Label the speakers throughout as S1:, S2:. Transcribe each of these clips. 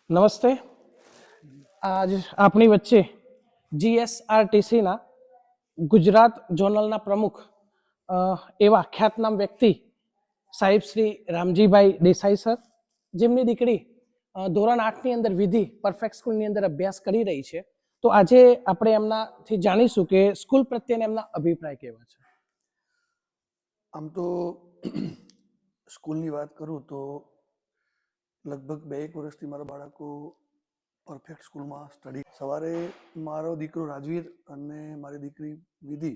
S1: નમસ્તે. આજ આપણી વચ્ચે જીએસઆરટીસીના ગુજરાત ઝોનલના પ્રમુખ એવા ખ્યાતનામ વ્યક્તિ સાહેબ શ્રી રામજીભાઈ દેસાઈ સર, જેમની દીકરી ધોરણ 8ની અંદર વિધિ પરફેક્ટ સ્કૂલની અંદર અભ્યાસ કરી રહી છે. તો આજે આપણે એમનાથી જાણીશું કે સ્કૂલ પ્રત્યેના એમના અભિપ્રાય કેવા છે.
S2: આમ તો સ્કૂલની વાત કરું તો લગભગ 2-1 વર્ષથી મારા બાળકો પરફેક્ટ સ્કૂલમાં સ્ટડી. સવારે મારો દીકરો રાજવીર અને મારી દીકરી વિધિ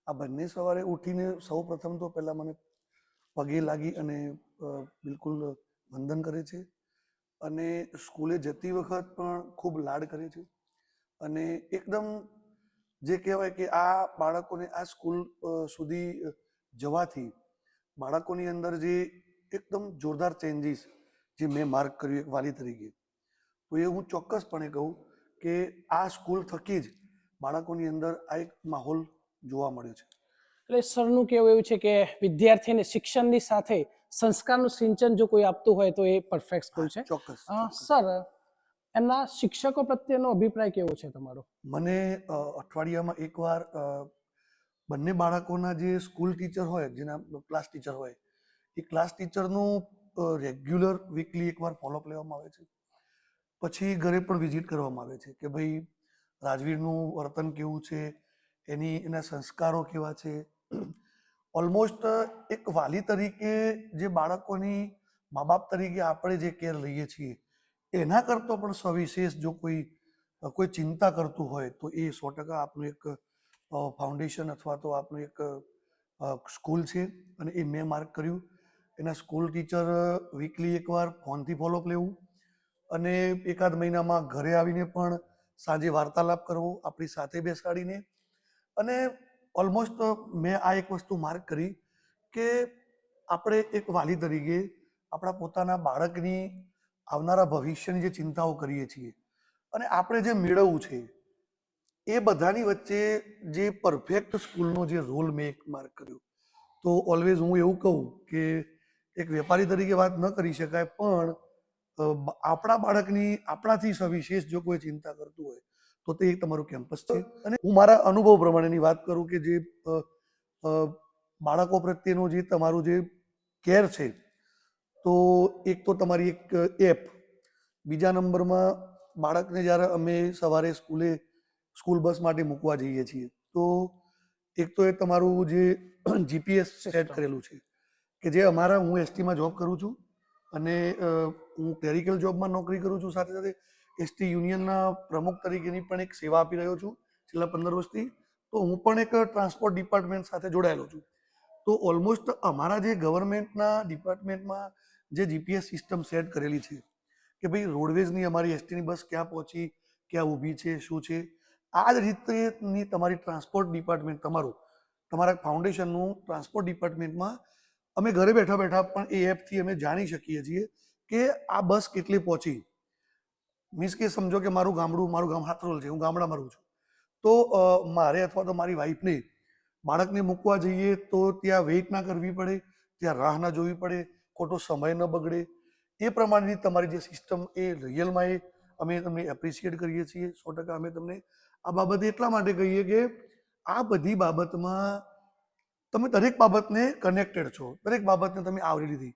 S2: આ બંને સવારે ઉઠીને સૌ પ્રથમ તો પહેલાં મને પગે લાગી અને બિલકુલ વંદન કરે છે અને સ્કૂલે જતી વખત પણ ખૂબ લાડ કરે છે અને એકદમ જે કહેવાય કે આ બાળકોને આ સ્કૂલ સુધી જવાથી બાળકોની અંદર જે એકદમ જોરદાર ચેન્જીસ જે મેં માર્ક કર્યું એક વાલી તરીકે, તો એ હું ચોક્કસપણે કહું કે આ સ્કૂલ થકી જ બાળકોની અંદર આ એક માહોલ જોવા મળ્યો છે.
S1: એટલે સરનું કહેવું એવું છે કે વિદ્યાર્થીને શિક્ષણની સાથે સંસ્કારનું સિંચન જો કોઈ આપતું હોય તો એ પરફેક્ટ સ્કૂલ છે.
S2: ચોક્કસ.
S1: સર, એમના શિક્ષકો પ્રત્યેનો અભિપ્રાય કેવો છે તમારો?
S2: મને અઠવાડિયામાં એકવાર બંને બાળકોના જે સ્કૂલ ટીચર હોય, જેના ક્લાસ ટીચર હોય, એ ક્લાસ ટીચરનું રેગ્યુલર વીકલી એકવાર ફોલોઅપ લેવામાં આવે છે. પછી ઘરે પણ વિઝિટ કરવામાં આવે છે કે ભાઈ રાજવીરનું વર્તન કેવું છે, એના સંસ્કારો કેવા છે. ઓલમોસ્ટ એક વાલી તરીકે જે બાળકોની મા બાપ તરીકે આપણે જે કેર લઈએ છીએ એના કરતો પણ સવિશેષ જો કોઈ ચિંતા કરતું હોય તો એ 100% આપનું એક ફાઉન્ડેશન અથવા તો આપનું એક સ્કૂલ છે અને એ મેં માર્ક કર્યું. એના સ્કૂલ ટીચર વીકલી એકવાર ફોનથી ફોલોઅપ લેવું અને એકાદ મહિનામાં ઘરે આવીને પણ સાંજે વાર્તાલાપ કરવો આપણી સાથે બેસાડીને. અને ઓલમોસ્ટ મેં આ એક વસ્તુ માર્ક કરી કે આપણે એક વાલી તરીકે આપણા પોતાના બાળકની આવનારા ભવિષ્યની જે ચિંતાઓ કરીએ છીએ અને આપણે જે મેળવવું છે એ બધાની વચ્ચે જે પરફેક્ટ સ્કૂલનો જે રોલ મેં એક માર્ક કર્યો. તો ઓલવેઝ હું એવું કહું કે એક વેપારી તરીકે વાત ન કરી શકાય, પણ આપણા બાળકની આપણાથી સવિશેષ જો કોઈ ચિંતા કરતું હોય તો તે એક તમારું કેમ્પસ છે. અને હું મારા અનુભવ પ્રમાણેની વાત કરું કે જે બાળકો પ્રત્યેનું જે તમારું જે કેર છે, તો એક તો તમારી એક એપ, બીજા નંબરમાં બાળકને જ્યારે અમે સવારે સ્કૂલ બસ માટે મૂકવા જઈએ છીએ તો એક તો એ તમારું જે જીપીએસ સેટ કરેલું છે કે જે હું એસટીમાં જોબ કરું છું અને હું ક્લેરિકલ જોબમાં નોકરી કરું છું, સાથે સાથે એસટી યુનિયનના પ્રમુખ તરીકેની પણ એક સેવા આપી રહ્યો છું છેલ્લા 15 વર્ષથી. તો હું પણ એક ટ્રાન્સપોર્ટ ડિપાર્ટમેન્ટ સાથે જોડાયેલો છું. તો ઓલમોસ્ટ અમારા જે ગવર્મેન્ટના ડિપાર્ટમેન્ટમાં જે જીપીએસ સિસ્ટમ સેટ કરેલી છે કે ભાઈ રોડવેઝની અમારી એસટીની બસ ક્યાં પહોંચી, ક્યાં ઊભી છે, શું છે, આ જ રીતની તમારી ટ્રાન્સપોર્ટ ડિપાર્ટમેન્ટ તમારા ફાઉન્ડેશનનું ટ્રાન્સપોર્ટ ડિપાર્ટમેન્ટમાં અમે ઘરે બેઠા બેઠા પણ એ એપથી અમે જાણી શકીએ છીએ કે આ બસ કેટલી પહોંચી. મીન્સ કે સમજો કે મારું ગામ હાથરોલ છે, હું ગામડામાં રહું છું, તો મારે અથવા તો મારી વાઈફને બાળકને મૂકવા જઈએ તો ત્યાં વેઇટ ના કરવી પડે, ત્યાં રાહ ના જોવી પડે, ખોટો સમય ન બગડે. એ પ્રમાણેની તમારી જે સિસ્ટમ એ રિયલમાં અમે તમને એપ્રિશિએટ કરીએ છીએ. 100% અમે તમને આ બાબતે એટલા માટે કહીએ કે આ બધી બાબતમાં તમે દરેક બાબતને કનેક્ટેડ છો, દરેક બાબતને તમે આવરી લીધી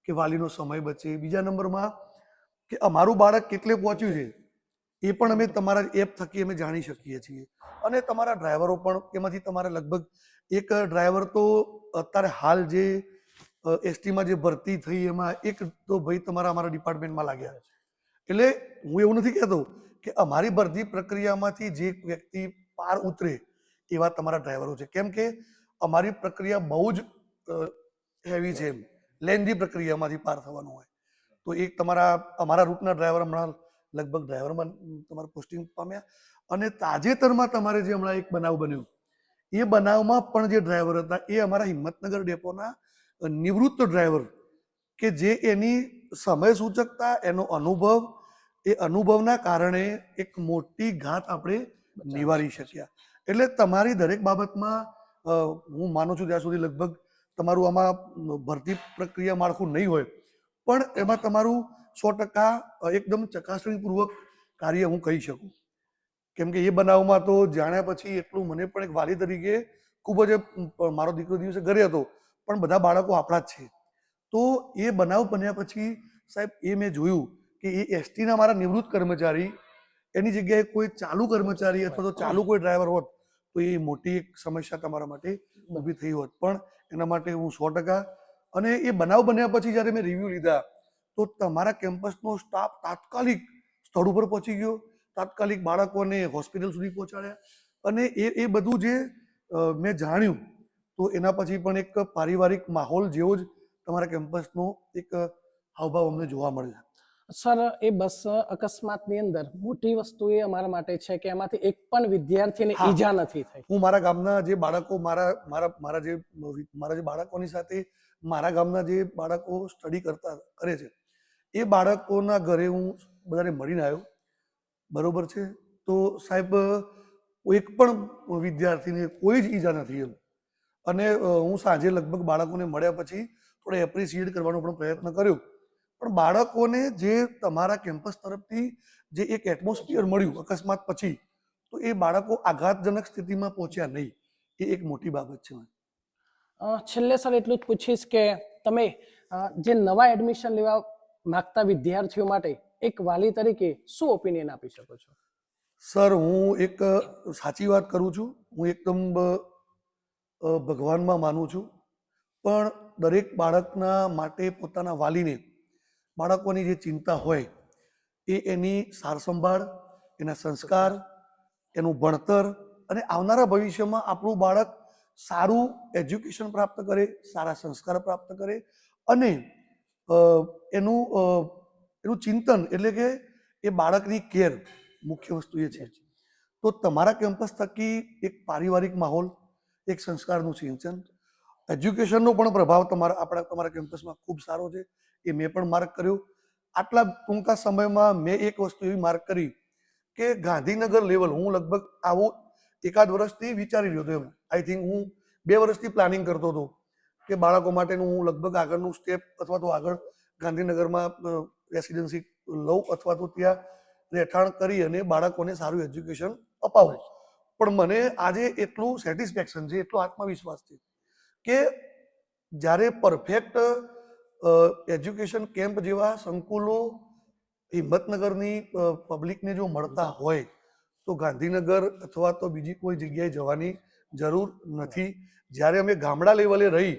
S2: કે વાલીનો સમય બચે. બીજા નંબરમાં કે અમારું બાળક કેટલે પહોંચ્યું છે એ પણ અમે તમારા એપ થકી અમે જાણી શકીએ છીએ. અને તમારા ડ્રાઈવરો પણ એમાંથી તમારે લગભગ એક ડ્રાઈવર તો અત્યારે હાલ જે એસટીમાં જે ભરતી થઈ એમાં એક તો ભાઈ અમારા ડિપાર્ટમેન્ટમાં લાગ્યા છે. એટલે હું એવું નથી કહેતો કે અમારી ભરતી પ્રક્રિયામાંથી જે વ્યક્તિ પાર ઉતરે એવા તમારા ડ્રાઈવરો છે, કેમ કે અમારી પ્રક્રિયા બહુ જ હેવી છે, લેન્ધી પ્રક્રિયામાંથી પાર થવાનું હોય. તો એક અમારા રૂટના ડ્રાઈવર હમણાં લગભગ ડ્રાઈવરમાં તમારું પોસ્ટિંગ પામ્યા. અને તાજેતરમાં તમારે જે હમણાં એક બનાવ બન્યો એ બનાવમાં પણ જે ડ્રાઈવર હતા એ અમારા હિંમતનગર ડેપોના નિવૃત્ત ડ્રાઈવર કે જે એની સમય સૂચકતા, એનો અનુભવ, એ અનુભવના કારણે એક મોટી ઘાત આપણે નિવારી શક્યા. એટલે તમારી દરેક બાબતમાં હું માનું છું ત્યાં સુધી લગભગ તમારું આમાં ભરતી પ્રક્રિયા માળખું નહીં હોય પણ એમાં તમારું 100% એકદમ ચકાસણીપૂર્વક કાર્ય હું કહી શકું. કેમ કે એ બનાવમાં તો જાણ્યા પછી એટલું મને પણ એક વાલી તરીકે ખૂબ જ મારો દીકરો દિવસે ઘરે હતો, પણ બધા બાળકો આપણા જ છે. તો એ બનાવ બન્યા પછી સાહેબ એ મેં જોયું કે એ એસટીના મારા નિવૃત્ત કર્મચારી એની જગ્યાએ કોઈ ચાલુ કર્મચારી અથવા તો ચાલુ કોઈ ડ્રાઈવર હોત તો એ મોટી એક સમસ્યા તમારા માટે ઊભી થઈ હોત. પણ એના માટે હું 100%. અને એ બનાવ બન્યા પછી જ્યારે મેં રિવ્યૂ લીધા તો તમારા કેમ્પસનો સ્ટાફ તાત્કાલિક સ્થળ ઉપર પહોંચી ગયો, તાત્કાલિક બાળકોને હોસ્પિટલ સુધી પહોંચાડ્યા. અને એ બધું જે મેં જાણ્યું તો એના પછી પણ એક પારિવારિક માહોલ જેવો જ તમારા કેમ્પસનો એક હાવભાવ અમને જોવા મળે.
S1: સર, એ બસ અકસ્માતની અંદર મોટી વસ્તુ એ અમારા માટે છે કે એમાંથી એક પણ વિદ્યાર્થીને ઈજા નથી થઈ.
S2: હું મારા ગામના જે બાળકો મારા જે બાળકોની સાથે મારા ગામના જે બાળકો સ્ટડી કરે છે એ બાળકોના ઘરે હું બધાને મળીને આવ્યો. બરોબર છે. તો સાહેબ એક પણ વિદ્યાર્થીને કોઈ જ ઈજા નથી એમ. અને હું સાંજે લગભગ બાળકોને મળ્યા પછી થોડો એપ્રિશિએટ કરવાનો પણ પ્રયત્ન કર્યો. પણ બાળકોને જે તમારા કેમ્પસ તરફથી જે એક એટમોસ્ફિયર મળ્યું અકસ્માત પછી, તો એ બાળકો આઘાતજનક સ્થિતિમાં પહોંચ્યા નહીં. એ એક મોટી બાબત છે.
S1: છેલ્લે સર એટલું જ પૂછીશ કે તમે જે નવા એડમિશન લેવા માંગતા વિદ્યાર્થીઓ માટે એક વાલી તરીકે શું ઓપિનિયન આપી શકો છો?
S2: સર, હું એક સાચી વાત કરું છું. હું એકદમ ભગવાનમાં માનું છું, પણ દરેક બાળકના માટે પોતાના વાલીને બાળકોની જે ચિંતા હોય એ એની સારસંભાળ, એના સંસ્કાર, એનું ભણતર અને આવનારા ભવિષ્યમાં આપણું બાળક સારું એજ્યુકેશન પ્રાપ્ત કરે, સારા સંસ્કાર પ્રાપ્ત કરે અને એનું ચિંતન એટલે કે એ બાળકની કેર મુખ્ય વસ્તુ એ છે. તો તમારા કેમ્પસ થકી એક પારિવારિક માહોલ, એક સંસ્કારનું સિંચન, એજ્યુકેશનનો પણ પ્રભાવ તમારા કેમ્પસમાં ખૂબ સારો છે. એ મેં પણ માર્ક કર્યો. આટલા ટૂંકા સમયમાં મેં એક વસ્તુ એવી માર્ક કરી કે ગાંધીનગર લેવલ હું લગભગ આવું એકાદ વર્ષથી વિચારી રહ્યો હતો. એમ આઈ થિંક હું 2 વર્ષથી પ્લાનિંગ કરતો હતો કે બાળકો માટેનું હું લગભગ આગળનું સ્ટેપ અથવા તો આગળ ગાંધીનગરમાં રેસિડેન્સી લઉં અથવા તો ત્યાં રહેઠાણ કરી અને બાળકોને સારું એજ્યુકેશન અપાવું. પણ મને આજે એટલું સેટિસ્ફેક્શન છે, એટલો આત્મવિશ્વાસ છે કે જ્યારે પરફેક્ટ એજ્યુકેશન કેમ્પ જેવા સંકુલો હિંમતનગરની પબ્લિકને જો મળતા હોય તો ગાંધીનગર અથવા તો બીજી કોઈ જગ્યાએ જવાની જરૂર નથી. જ્યારે અમે ગામડા લેવલે રહી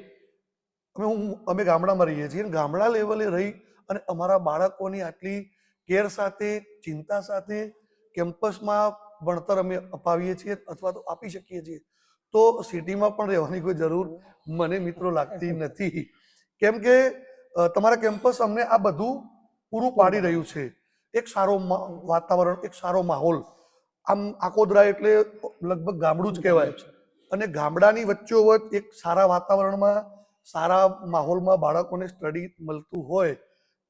S2: અમે ગામડામાં રહીએ છીએ, ગામડા લેવલે રહી અને અમારા બાળકોની આટલી કેર સાથે, ચિંતા સાથે કેમ્પસમાં ભણતર અમે અપાવીએ છીએ અથવા તો આપી શકીએ છીએ તો સિટીમાં પણ રહેવાની કોઈ જરૂર મને મિત્રો લાગતી નથી. કેમ કે તમારા કેમ્પસ અમને આ બધું પૂરું પાડી રહ્યું છે. એક સારો વાતાવરણ, એક સારો માહોલ. આમ આકોદરા એટલે લગભગ ગામડું જ કહેવાય અને ગામડાની વચ્ચોવચ એક સારા વાતાવરણમાં, સારા માહોલમાં બાળકોને સ્ટડી મળતું હોય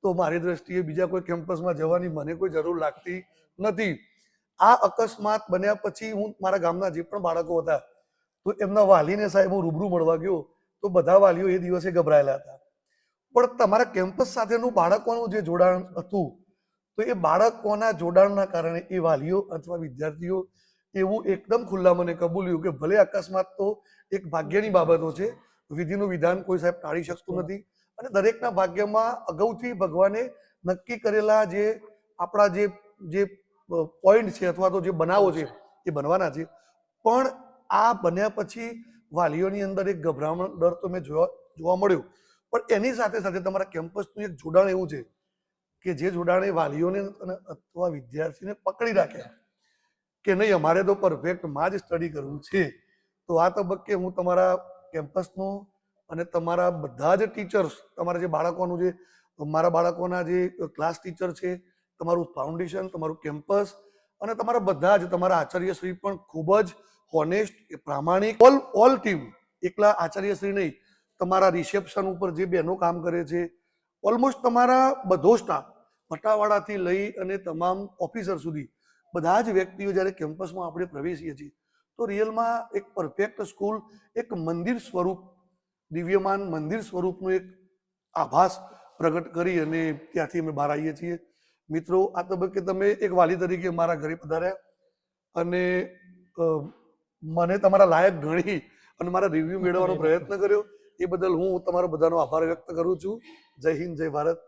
S2: તો મારી દ્રષ્ટિએ બીજા કોઈ કેમ્પસમાં જવાની મને કોઈ જરૂર લાગતી નથી. આ અકસ્માત બન્યા પછી હું મારા ગામના જે પણ બાળકો હતા તો એમના વાલીને સાહેબ હું રૂબરૂ મળવા ગયો તો બધા વાલીઓ એ દિવસે ગભરાયેલા હતા. પણ તમારા કેમ્પસ સાથેનું બાળકોનું જે જોડાણ હતું તો એ બાળકોના જોડાણના કારણે એ વાલીઓ અથવા વિદ્યાર્થીઓ એવું એકદમ ખુલ્લા મને કબૂલ્યું કે ભલે અકસ્માત તો એક ભાગ્યની બાબતો છે, વિધિનું વિધાન કોઈ સાહેબ ટાળી શકતું નથી અને દરેકના ભાગ્યમાં અગાઉથી ભગવાને નક્કી કરેલા જે આપણા જે પોઈન્ટ છે અથવા તો જે બનાવો છે એ બનવાના છે. પણ આ બન્યા પછી વાલીઓની અંદર એક ગભરામણ, ડર તો મેં જોવા મળ્યો. પણ એની સાથે સાથે તમારા કેમ્પસનું એક જોડાણ એવું છે કે જે જોડાણે વાલીઓને અથવા વિદ્યાર્થીને પકડી રાખ્યા કે નહીં અમારે તો પરફેક્ટમાં જ સ્ટડી કરવું છે. તો આ તબક્કે હું તમારા કેમ્પસનો અને તમારા બધા જ ટીચર્સ, તમારા જે બાળકોનું જે મારા બાળકોના જે ક્લાસ ટીચર છે, તમારું ફાઉન્ડેશન, તમારું કેમ્પસ અને તમારા બધા જ તમારા આચાર્યશ્રી પણ ખૂબ જ હોનેસ્ટ, પ્રામાણિક, ઓલ ટીમ, એકલા આચાર્યશ્રી નહીં, તમારા રિસેપ્શન ઉપર જે બહેનો કામ કરે છે, ઓલમોસ્ટ તમારા બધો સ્ટાફ પટાવાળાથી લઈ અને તમામ ઓફિસર સુધી બધા જ વ્યક્તિઓ જ્યારે કેમ્પસમાં આપણે પ્રવેશીએ છીએ તો રિયલમાં એક પરફેક્ટ સ્કૂલ, એક મંદિર સ્વરૂપ, દિવ્યમાન મંદિર સ્વરૂપનું એક આભાસ પ્રગટ કરી અને ત્યાંથી અમે બહાર આવીએ છીએ. મિત્રો, આ તબક્કે તમે એક વાલી તરીકે મારા ઘરે પધાર્યા અને મને તમારા લાયક ગણી અને મારા રિવ્યુ મેળવવાનો પ્રયત્ન કર્યો એ બદલ હું તમારો બધાનો આભાર વ્યક્ત કરું છું. જય હિન્દ, જય ભારત.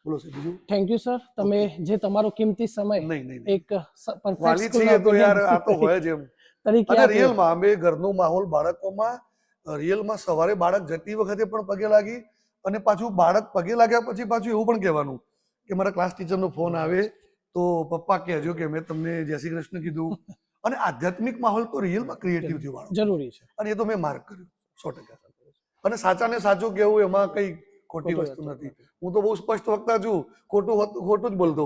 S2: બોલો સર, બીજું?
S1: થેન્ક યુ સર, તમે જે તમારો કિંમતી સમય
S2: નહીં.
S1: એક perfect
S2: વાલી
S1: school
S2: છીએ તો યાર
S1: opinion
S2: આ તો હોય જ એમ.
S1: તરીકે
S2: અને
S1: આપ્યો.
S2: રિયલમાં અમે ઘરનો માહોલ બાળકોમાં રિયલમાં સવારે બાળક જતી વખતે પણ પગે લાગી અને પાછું બાળક પગે લાગ્યા પછી પાછું એવું પણ કહેવાનું કે મારા ક્લાસ ટીચરનો ફોન આવે તો પપ્પા કહેજો કે મેં તમને જય શ્રી કૃષ્ણ કીધું. અને આધ્યાત્મિક માહોલ તો રિયલમાં ક્રિએટિવ થયો બાળકો
S1: જરૂરી છે.
S2: અને એ તો મેં માર્ક કર્યું 100%. અને સાચાને સાચું કહેવું એમાં કઈ ખોટી વસ્તુ નથી. હું તો બહુ સ્પષ્ટ વક્તા છું, ખોટું જ બોલતો,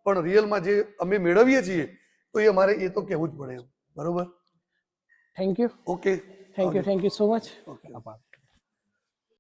S2: પણ રિયલમાં જે અમે મેળવીએ છીએ તો એ અમારે એ તો કહેવું જ પડે એમ. બરોબર?
S1: Thank you
S2: okay,
S1: thank you so much.
S2: Okay.
S1: આભાર.